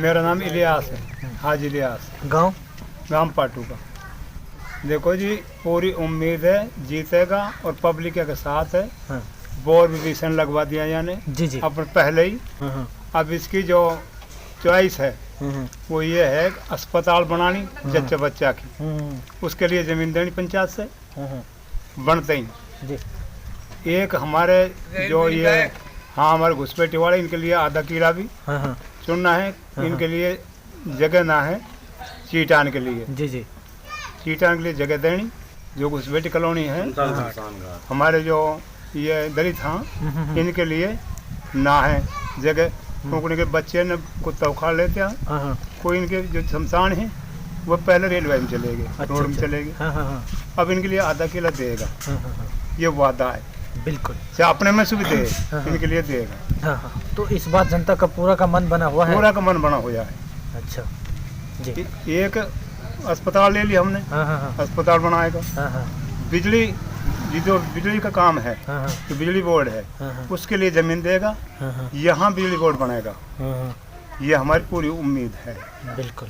मेरा नाम इलियास है, हाजी इलियास। गांव पाटू का। देखो जी, पूरी उम्मीद है जीतेगा और पब्लिक के साथ है। हाँ। बोर विभीषण लगवा दिया यानी जी अपन पहले ही। हाँ। अब इसकी जो चॉइस है वो ये है अस्पताल बनानी जच्चे बच्चा की, उसके लिए ज़मीन देनी पंचायत से बनते ही जी। एक हमारे जो ये हमारे घुसपैठी वाले, इनके लिए आधा किला भी चुनना है। इनके लिए जगह ना है चीटान के लिए। जी। चीटान के लिए जगह देनी। जो घुसपैठी कॉलोनी है हमारे जो ये दलित हाँ, इनके लिए ना है जगह, क्योंकि उनके बच्चे ने कुत्ता उखाड़ लेते हैं। कोई इनके जो शमशान है वो पहले रेलवे में चले गए, रोड में चले गए। अब इनके लिए आधा किला देगा, ये वादा है बिल्कुल। चाहे अपने में से भी दे, इनके लिए देगा। तो इस बात जनता का पूरा का मन बना हुआ है। पूरा का मन बना हुआ है। अच्छा जी। एक अस्पताल ले लिया हमने, अस्पताल बनाएगा। बिजली, जो बिजली का काम है तो बिजली बोर्ड है, उसके लिए जमीन देगा। यहाँ बिजली बोर्ड बनेगा, ये हमारी पूरी उम्मीद है। बिल्कुल।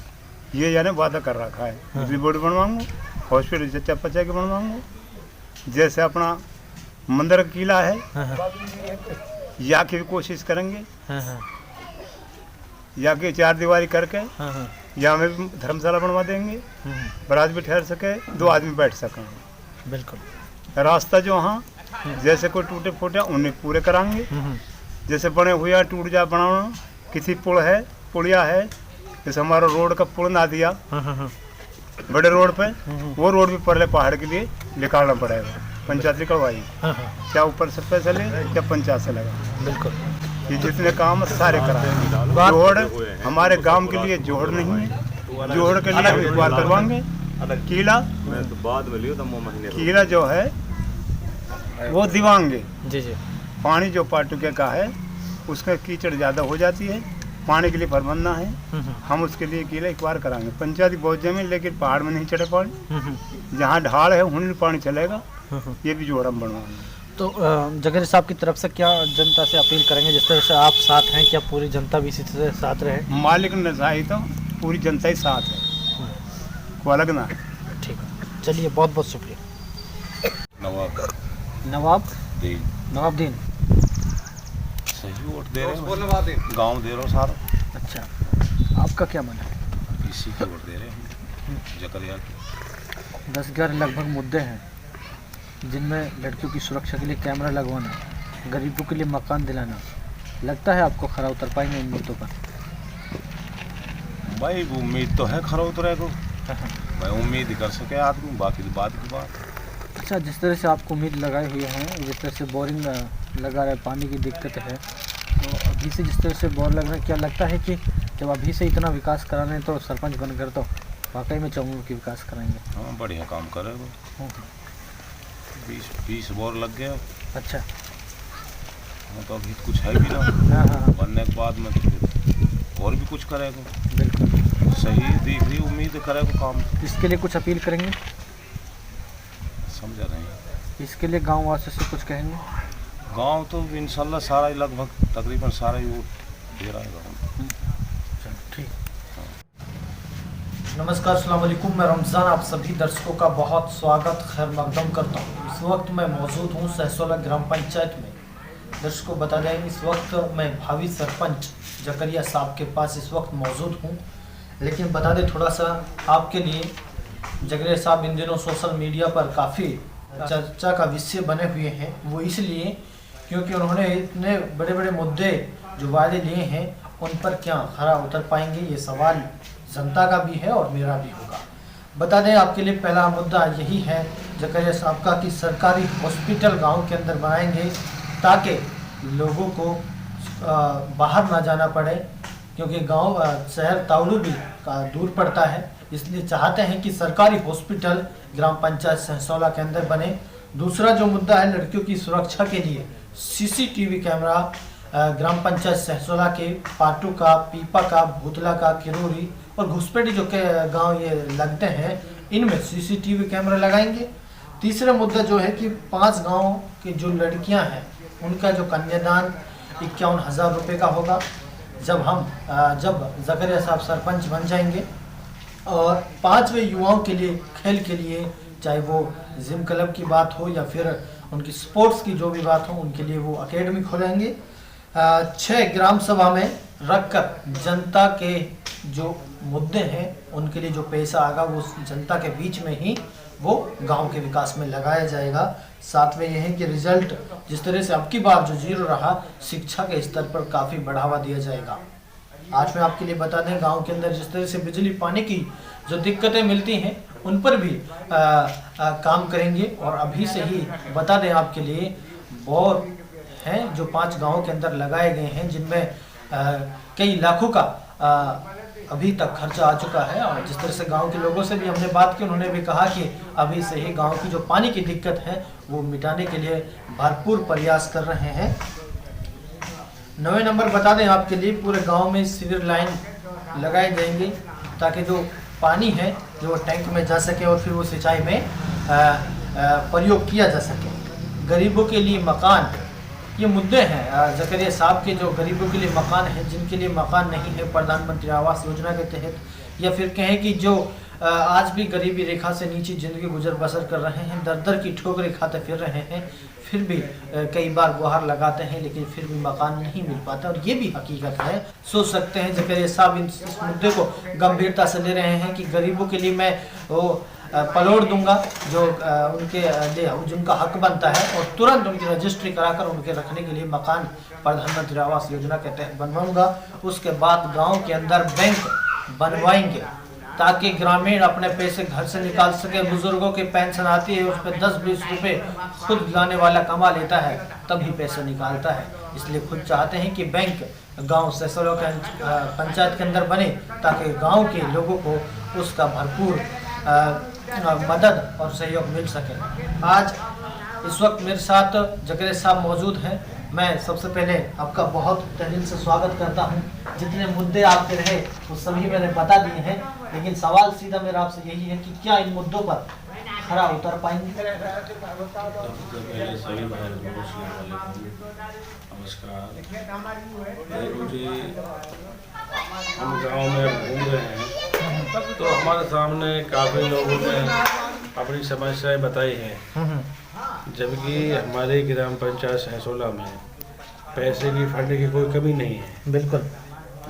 ये यानी वादा कर रखा है। बिजली बोर्ड बनवाऊंगा, हॉस्पिटल चच्चा पचा के बनवाऊंगा। जैसे अपना मंदिर का किला है, या की भी कोशिश करेंगे, या की 4 दीवारी करके या में भी धर्मशाला बनवा देंगे, बारात भी ठहर सके, 2 आदमी बैठ सकें। बिल्कुल। रास्ता जो हाँ जैसे कोई टूटे फूटे उन्हें पूरे कराएंगे। जैसे बने हुए टूट जा बनाना, किसी पुल है, पुलिया है, जैसे हमारा रोड का पुल ना दिया बड़े रोड पे, वो रोड भी पहले पहाड़ के लिए निकालना पड़ेगा। पंचायत निकलवाई, क्या ऊपर से पैसा ले क्या पंचायत से लगा। बिल्कुल। ये जितने काम सारे कराए। जोड़ हमारे गांव के लिए जोड़ नहीं है, जोड़ के लिए हम एक बार करवाएंगे। किला किला जो है वो दिवाएंगे। जी। पानी जो पाटुके का है उसका कीचड़ ज़्यादा हो जाती है, पानी के लिए प्रबंध है। हम उसके लिए किला एक बार कराएंगे। पंचायत बहुत जमीन, लेकिन पहाड़ में नहीं चढ़े पानी, जहाँ ढाल है वहीं पानी चलेगा। ये भी जोड़ हम बनवाएंगे। तो जगह साहब की तरफ से क्या जनता से अपील करेंगे, जिस तरह से आप साथ हैं, क्या पूरी जनता भी इसी तरह साथ रहे? मालिक ने चाही तो पूरी जनता ही साथ है, को अलग ना है। ठीक है, चलिए बहुत बहुत शुक्रिया। नवाबदीन सही वोट दे रहे हैं, गांव दे रहे हो सारा। अच्छा, आपका क्या मन है? इसी के वोट दे रहे हैं, जकरिया की। 10-11 लगभग मुद्दे हैं, जिनमें लड़कियों की सुरक्षा के लिए कैमरा लगवाना, गरीबों के लिए मकान दिलाना, लगता है आपको खरा उतर पाएंगे इन मुद्दों पर? भाई उम्मीद तो है खरा उतरे को, भाई उम्मीद ही कर सके आदमी, बाकी बात की बात। अच्छा, जिस तरह से आपको उम्मीद लगाए हुए हैं, जिस तरह से बोरिंग लगा रहा है, पानी की दिक्कत है, तो अभी से जिस तरह से बोर लग रहा है, क्या लगता है कि जब अभी से इतना विकास करा रहे हैं तो सरपंच बनकर तो वाकई में चाहूँगा कि विकास कराएंगे? हाँ, बढ़िया काम करेगा। 20 बोर लग गया। अच्छा। हाँ, तो अभी कुछ है भी ना। हाँ। बनने के बाद में तो फिर और भी कुछ करेगा। बिल्कुल सही दिख रही, उम्मीद करेगा काम। इसके लिए कुछ अपील करेंगे? समझा नहीं। इसके लिए गाँव वासियों से कुछ कहेंगे? गांव तो इंशाल्लाह सारा ही लगभग तकरीबन सारा ही वोट दे रहा है। ठीक। नमस्कार, अस्सलाम वालेकुम। मैं रमज़ान आप सभी दर्शकों का बहुत स्वागत खैर मकदम करता हूँ। इस वक्त मैं मौजूद हूँ सहसोला ग्राम पंचायत में। दर्शकों बता दें, इस वक्त मैं भावी सरपंच जकरिया साहब के पास इस वक्त मौजूद हूँ। लेकिन बता दें थोड़ा सा आपके लिए, जकरिया साहब इन दिनों सोशल मीडिया पर काफ़ी चर्चा का विषय बने हुए हैं। वो इसलिए क्योंकि उन्होंने इतने बड़े बड़े मुद्दे जो वादे लिए हैं उन पर क्या खरा उतर पाएंगे, ये सवाल जनता का भी है और मेरा भी होगा। बता दें आपके लिए पहला मुद्दा यही है जकरिया साहब का कि सरकारी हॉस्पिटल गांव के अंदर बनाएंगे ताकि लोगों को बाहर ना जाना पड़े, क्योंकि गांव शहर ताउलू भी दूर पड़ता है। इसलिए चाहते हैं कि सरकारी हॉस्पिटल ग्राम पंचायत सहसोला के अंदर बने। दूसरा जो मुद्दा है, लड़कियों की सुरक्षा के लिए CCTV कैमरा ग्राम पंचायत सहसोला के पाटू का, पीपा का, भूतला का, किरोरी और घुसपैठी जो के गांव ये लगते हैं, इनमें CCTV कैमरा लगाएंगे। तीसरा मुद्दा जो है कि 5 गांव की जो लड़कियां हैं उनका जो कन्यादान 51,000 रुपये का होगा। जब जकरिया साहब सरपंच बन जाएंगे और 5वें युवाओं के लिए खेल के लिए, चाहे वो जिम क्लब की बात हो या फिर उनकी स्पोर्ट्स की जो भी बात हो, उनके लिए वो अकेडमी खोलेंगे। 6 ग्राम सभा में रखकर जनता के जो मुद्दे हैं उनके लिए जो पैसा आएगा वो जनता के बीच में ही वो गांव के विकास में लगाया जाएगा। साथ में यह है कि रिजल्ट जिस तरह से अब की बार जो 0 रहा, शिक्षा के स्तर पर काफ़ी बढ़ावा दिया जाएगा। आज मैं आपके लिए बता दें, गांव के अंदर जिस तरह से बिजली पानी की जो दिक्कतें मिलती हैं उन पर भी काम करेंगे। और अभी से ही बता दें आपके लिए, बोर हैं जो 5 गांवों के अंदर लगाए गए हैं, जिनमें कई लाखों का अभी तक खर्चा आ चुका है। और जिस तरह से गांव के लोगों से भी हमने बात की, उन्होंने भी कहा कि अभी से ही गांव की जो पानी की दिक्कत है वो मिटाने के लिए भरपूर प्रयास कर रहे हैं। 9वें नंबर बता दें आपके लिए, पूरे गांव में सीवर लाइन लगाए जाएंगे ताकि जो पानी है जो टैंक में जा सके और फिर वो सिंचाई में प्रयोग किया जा सके। गरीबों के लिए मकान, ये मुद्दे हैं जकरिया साहब के, जो गरीबों के लिए मकान है, जिनके लिए मकान नहीं है प्रधानमंत्री आवास योजना के तहत, या फिर कहें कि जो आज भी गरीबी रेखा से नीचे जिंदगी गुजर बसर कर रहे हैं, दर दर की ठोकरें खाते फिर रहे हैं, फिर भी कई बार गुहार लगाते हैं लेकिन फिर भी मकान नहीं मिल पाता। और ये भी हकीकत है। सोच सकते हैं जकरिया साहब इस मुद्दे को गंभीरता से ले रहे हैं कि गरीबों के लिए मैं वो प्लॉट दूंगा जो जिनका हक बनता है, और तुरंत उनकी रजिस्ट्री कराकर उनके रखने के लिए मकान प्रधानमंत्री आवास योजना के तहत बनवाऊंगा। उसके बाद गांव के अंदर बैंक बनवाएंगे ताकि ग्रामीण अपने पैसे घर से निकाल सके। बुजुर्गों की पेंशन आती है, उस पर 10-20 रुपये खुद गिराने वाला कमा लेता है तभी पैसे निकालता है। इसलिए खुद चाहते हैं कि बैंक गांव सैसोला पंचायत के अंदर बने ताकि गांव के लोगों को उसका भरपूर मदद और सहयोग मिल सके। आज इस वक्त मेरे साथ जकरिया साहब मौजूद हैं। मैं सबसे पहले आपका बहुत दिल से स्वागत करता हूं। जितने मुद्दे आपके रहे वो सभी मैंने बता दिए हैं, लेकिन सवाल सीधा मेरा आपसे यही है कि क्या इन मुद्दों पर खरा उतर पाएंगे? सभी भाई नमस्कार। देखो जी, हम गाँव में घूम रहे हैं तो हमारे सामने काफ़ी लोगों ने अपनी समस्याएं बताई हैं, जबकि हमारे ग्राम पंचायत सैसोला में पैसे की फंड की कोई कमी नहीं है। बिल्कुल।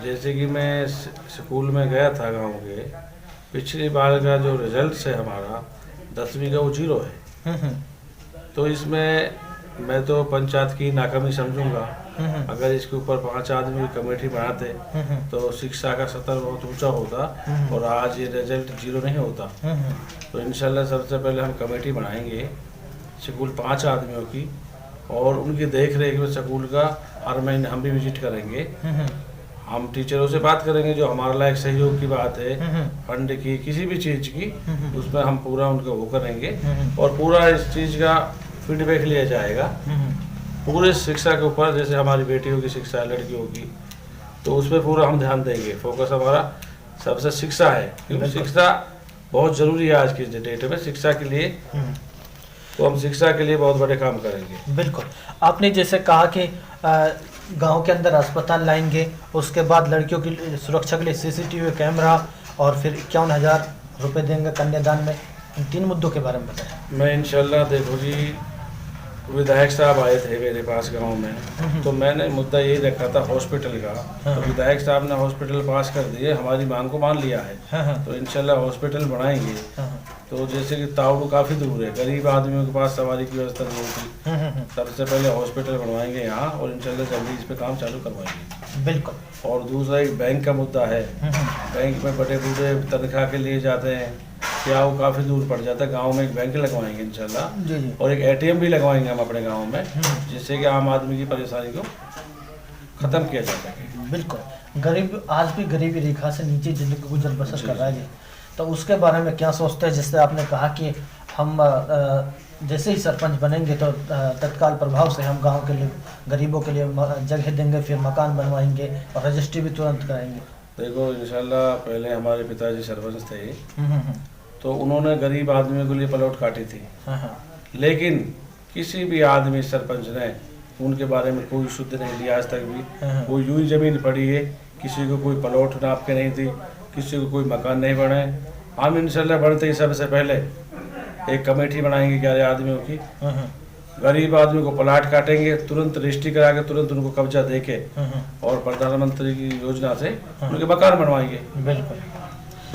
जैसे कि मैं स्कूल में गया था गांव के, पिछली बार का जो रिजल्ट है हमारा 10वीं का वो 0 है। तो इसमें मैं तो पंचायत की नाकामी समझूंगा। अगर इसके ऊपर 5 आदमी की कमेटी बनाते तो शिक्षा का स्तर बहुत ऊंचा होता और आज ये रिजल्ट 0 नहीं होता। तो इंशाल्लाह सबसे पहले हम कमेटी बनाएंगे स्कूल 5 आदमियों की, और उनकी देख रेख में स्कूल का हर महीने हम भी विजिट करेंगे। हम टीचरों से बात करेंगे, जो हमारे लायक सहयोग की बात है, फंड की, किसी भी चीज़ की, उसमें हम पूरा उनका वो करेंगे और पूरा इस चीज़ का फीडबैक लिया जाएगा पूरे शिक्षा के ऊपर। जैसे हमारी बेटियों की शिक्षा है, लड़कियों की, तो उस पर पूरा हम ध्यान देंगे। फोकस हमारा सबसे शिक्षा है, क्योंकि शिक्षा बहुत ज़रूरी है आज की डेट में। शिक्षा के लिए तो हम शिक्षा के लिए बहुत बड़े काम करेंगे। बिल्कुल। आपने जैसे कहा कि गांव के अंदर अस्पताल लाएंगे, उसके बाद लड़कियों की सुरक्षा के लिए CCTV कैमरा, और फिर 51,000 रुपये देंगे कन्यादान में। इन 3 मुद्दों के बारे में बताएं। मैं इंशाल्लाह, देखो जी, विधायक साहब आए थे मेरे पास गांव में, तो मैंने मुद्दा यही रखा था हॉस्पिटल का। तो विधायक साहब ने हॉस्पिटल पास कर दिए, हमारी मांग को मान लिया है। तो इंशाल्लाह हॉस्पिटल बनाएंगे। तो जैसे कि ताउडू काफ़ी दूर है, गरीब आदमियों के पास सवारी की व्यवस्था नहीं होती, सबसे पहले हॉस्पिटल बनवाएंगे यहाँ, और इंशाल्लाह जल्दी इस पर काम चालू करवाएंगे। बिल्कुल। और दूसरा एक बैंक का मुद्दा है। बैंक में बड़े बूढ़े तनख्वाह के लिए जाते हैं, क्या वो काफ़ी दूर पड़ जाता है। गांव में एक बैंक लगवाएंगे इंशाल्लाह, और एक ATM भी लगवाएंगे हम अपने गांव में, जिससे कि आम आदमी की परेशानी को ख़त्म किया जा सके। बिल्कुल। गरीब आज भी गरीबी रेखा से नीचे जिंदगी गुजर बसर कर रहा है, तो उसके बारे में क्या सोचते हैं? जिससे आपने कहा कि हम जैसे ही सरपंच बनेंगे तो तत्काल प्रभाव से हम गांव के लिए गरीबों के लिए जगह देंगे, फिर मकान बनवाएंगे और रजिस्ट्री भी तुरंत कराएंगे। देखो इंशाल्लाह, पहले हमारे पिताजी सरपंच थे, तो उन्होंने गरीब आदमियों के लिए प्लॉट काटी थी, लेकिन किसी भी आदमी सरपंच ने उनके बारे में कोई शुद्ध नहीं लिया आज तक भी। वो यूं ही जमीन पड़ी है किसी को कोई प्लॉट नाप के नहीं दी, किसी को कोई मकान नहीं बने। हम इंशाल्लाह बनते ही सबसे पहले एक कमेटी बनाएंगे 11 आदमियों की। गरीब आदमी को प्लाट काटेंगे, तुरंत रजिस्ट्री करा के तुरंत उनको कब्जा दे के और प्रधानमंत्री की योजना से उनके मकान बनवाएंगे। बिल्कुल।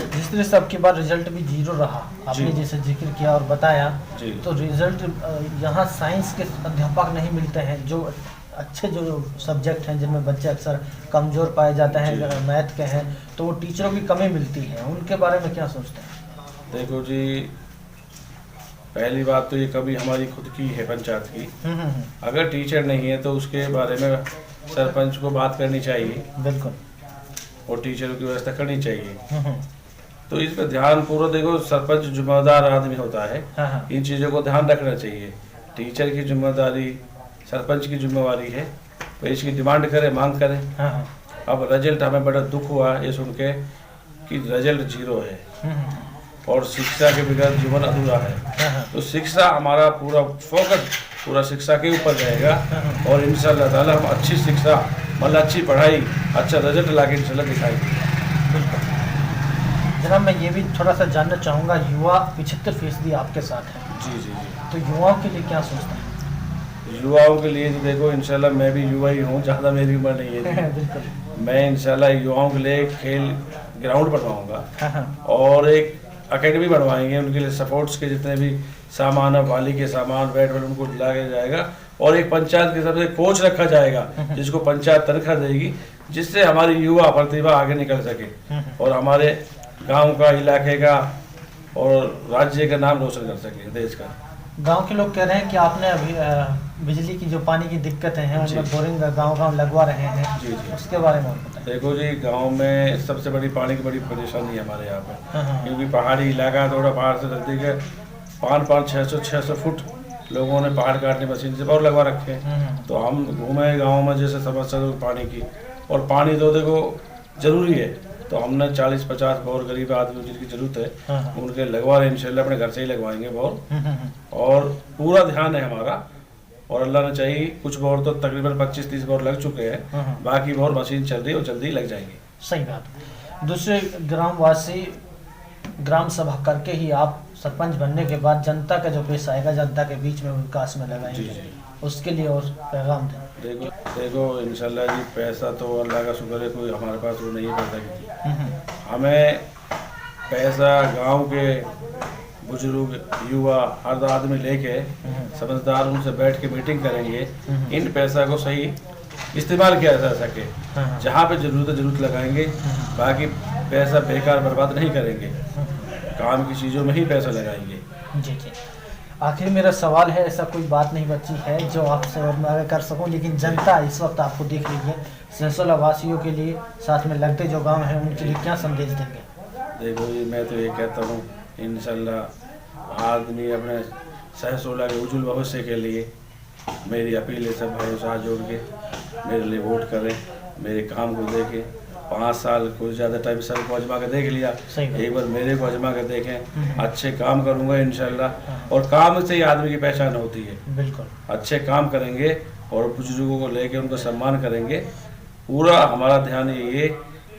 जिस तरह से आपकी बार रिजल्ट भी 0 रहा, आपने जैसे जिक्र किया और बताया, तो रिजल्ट यहाँ साइंस के अध्यापक नहीं मिलते हैं, जो अच्छे जो सब्जेक्ट हैं जिनमें बच्चे अक्सर कमज़ोर पाए जाते हैं, मैथ के हैं, तो वो टीचरों की कमी मिलती है। उनके बारे में क्या सोचते हैं? देखो जी, पहली बात तो ये कभी हमारी खुद की है पंचायत की। अगर टीचर नहीं है तो उसके बारे में सरपंच को बात करनी चाहिए। बिल्कुल। और टीचरों की व्यवस्था करनी चाहिए। तो इस पर ध्यान पूरा, देखो सरपंच जिम्मेदार आदमी होता है, इन चीज़ों को ध्यान रखना चाहिए। टीचर की जिम्मेदारी, सरपंच की जिम्मेवारी है, तो इसकी डिमांड करे, मांग करे। अब रिजल्ट हमें बड़ा दुख हुआ ये सुन के कि रिजल्ट 0 है और शिक्षा के बगैर जीवन अधूरा है। तो शिक्षा हमारा पूरा फोकस पूरा शिक्षा के ऊपर रहेगा और इंशाल्लाह ताला हम अच्छी शिक्षा, मतलब अच्छी पढ़ाई, अच्छा रिजल्ट ला के इंशाल्लाह दिखाएंगे। जनाब, मैं ये भी थोड़ा सा जानना चाहूँगा, युवा 75% आपके साथ हैं। जी जी जी। तो युवाओं के लिए क्या सोचते हैं? युवाओं के लिए तो देखो इंशाल्लाह मैं भी युवा ही हूँ, ज़्यादा मेरी उम्र नहीं है। बिल्कुल। मैं इंशाल्लाह युवाओं के लिए खेल ग्राउंड बनवाऊँगा और एक एकेडमी बनवाएंगे। उनके लिए सपोर्ट्स के जितने भी सामान है, वाली के सामान, बैट बॉल उनको दिला के जाएगा और एक पंचायत के हिसाब से कोच रखा जाएगा जिसको पंचायत तनख्वाह देगी, जिससे हमारी युवा प्रतिभा आगे निकल सके और हमारे गांव का, इलाके का और राज्य का नाम रोशन कर सके, देश का। गांव के लोग कह रहे हैं कि आपने अभी बिजली की जो पानी की दिक्कतें हैं उनमें बोरिंग गांव लगवा रहे हैं। जी जी। उसके बारे में बताएं। देखो जी, गांव में सबसे बड़ी पानी की बड़ी परेशानी है हमारे यहाँ पे, क्योंकि पहाड़ी इलाका थोड़ा पहाड़ से नजदीक है। 500-600 फुट लोगों ने पहाड़ काटने मशीन से बोर लगवा रखे हैं। तो हम घूमे गाँव में, जैसे समस्या पानी की, और पानी तो देखो जरूरी है, तो हमने 40-50 बोर गरीब आदमी जिनकी जरूरत है उनके लगवा रहे हैं। इंशाल्लाह अपने घर से ही लगवाएंगे बोर और पूरा ध्यान है हमारा। और अल्लाह ने चाहिए, कुछ बोर तो तकरीबन 25-30 बोर लग चुके हैं, बाकी बोर मशीन चल रही है और जल्दी लग जाएंगे। सही बात। दूसरे ग्रामवासी ग्राम सभा करके ही आप सरपंच बनने के बाद जनता का जो पैसा आएगा जनता के बीच में विकास में लगाएंगे, उसके लिए और पैगाम दें। देखो इंशाल्लाह जी, पैसा तो अल्लाह का शुक्र है कोई हमारे पास वो नहीं है पैसा की। हमें पैसा गांव के बुजुर्ग, युवा, हर आदमी लेके समझदार उनसे बैठ के मीटिंग करेंगे, इन पैसा को सही इस्तेमाल किया जा सके। जहाँ पे जरूरत लगाएंगे, बाकी पैसा बेकार बर्बाद नहीं करेंगे, काम की चीज़ों में ही पैसा लगाएंगे। जी जी। आखिर मेरा सवाल है, ऐसा कोई बात नहीं बची है जो आपसे और मैं कर सकूं, लेकिन जनता इस वक्त आपको देख लीजिए, सहसोला वासियों के लिए, साथ में लगते जो गांव हैं उनके लिए क्या संदेश देंगे? देखो जी, मैं तो ये कहता हूँ इंशाल्लाह आदमी अपने सहसोला के उज्जवल भविष्य के लिए मेरी अपील है, सब भाई साथ जोड़ के मेरे लिए वोट करें, मेरे काम को देखें। 5 साल कुछ ज़्यादा टाइम सर को आजमा के देख लिया, एक बार मेरे को आजमा के देखें। अच्छे काम करूँगा इंशाल्लाह, और काम से ही आदमी की पहचान होती है। बिल्कुल। अच्छे काम करेंगे और बुजुर्गों को लेके उनको सम्मान करेंगे। पूरा हमारा ध्यान यही है,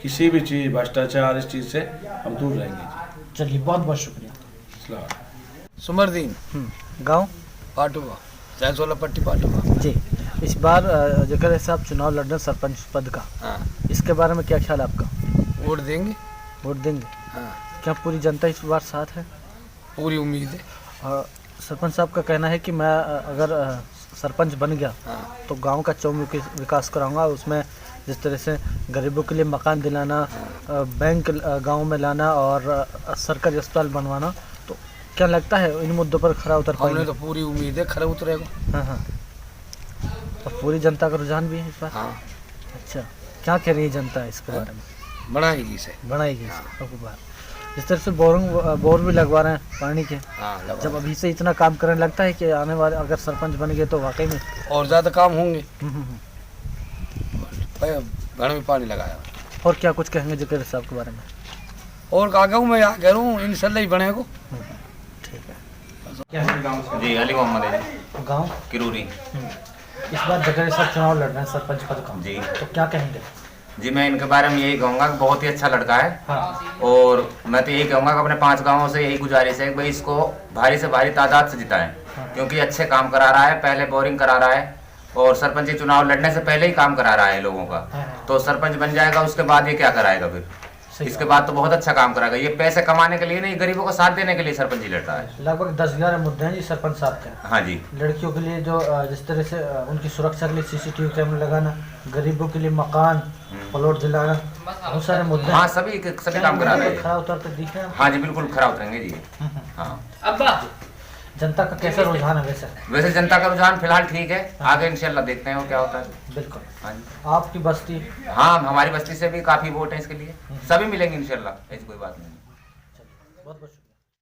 किसी भी चीज़ भ्रष्टाचार इस चीज़ से हम दूर रहेंगे। चलिए, बहुत बहुत शुक्रिया। सुमरदीन, गाँव पाटुआ, सहसोला पट्टी पाटुआ। जी, इस बार जकर साहब चुनाव लड़ रहे सरपंच पद का, इसके बारे में क्या ख्याल आपका? वोट देंगे। वोट देंगे? क्या पूरी जनता इस बार साथ है? पूरी उम्मीद है। सरपंच साहब का कहना है कि मैं अगर सरपंच बन गया तो गांव का चौमुखी विकास कराऊंगा, उसमें जिस तरह से गरीबों के लिए मकान दिलाना, बैंक गांव में लाना और सरकारी अस्पताल बनवाना। तो क्या लगता है इन मुद्दों पर खरा उतर पाएंगे? हमने तो पूरी उम्मीद है खरा उतरेगा। हाँ। और पूरी जनता का रुझान भी है इस बार? अच्छा, क्या कह रही है जनता इसके बारे में? बनाएगी इसे। इस तरह से बोर भी लगवा रहे हैं पानी के। जब अभी से इतना काम करने लगता है कि आने वाले अगर सरपंच बन गए तो वाकई में और ज़्यादा काम होंगे। घर में पानी लगाया। और क्या कुछ कहेंगे जिक्र साहब के बारे में? और आगे मैं आ कह रहा हूँ इंशाल्लाह ही बनेगा। ठीक है। जी, अली मोहम्मद है। गाँव किरूरी। इस बार जगह साहब चुनाव लड़ रहे हैं सरपंच पद का, जी। तो क्या कहेंगे? जी मैं इनके बारे में यही कहूँगा कि बहुत ही अच्छा लड़का है। हाँ। और मैं तो यही कहूँगा कि अपने 5 गांवों से यही गुजारिश है कि भाई इसको भारी से भारी तादाद से जिताएं, क्योंकि अच्छे काम करा रहा है। पहले बोरिंग करा रहा है और सरपंची चुनाव लड़ने से पहले ही काम करा रहा है लोगों का। तो सरपंच बन जाएगा, उसके बाद ये क्या कराएगा फिर? इसके बाद तो बहुत अच्छा काम कराएगा। ये पैसे कमाने के लिए नहीं, गरीबों को साथ देने के लिए सरपंच जी लड़ता है। लगभग 10-11 मुद्दे हैं जी सरपंच साहब के। हाँ जी। लड़कियों के लिए जो जिस तरह से उनकी सुरक्षा के लिए CCTV कैमरा लगाना, गरीबों के लिए मकान प्लॉट दिलाना, बहुत सारे मुद्दे। हाँ सभी काम करा रहे हैं। खरा उतरते दिख रहे हैं। हाँ जी बिल्कुल खरा उतरेंगे जी। हाँ जनता का कैसा रुझान है वैसे? वैसे जनता का रुझान फिलहाल ठीक है, आगे इंशाल्लाह देखते हैं वो क्या होता है। बिल्कुल। हाँ जी। आपकी बस्ती? हाँ हमारी बस्ती से भी काफी वोट है इसके लिए, सभी मिलेंगे इंशाल्लाह, ऐसी कोई बात नहीं। बहुत बहुत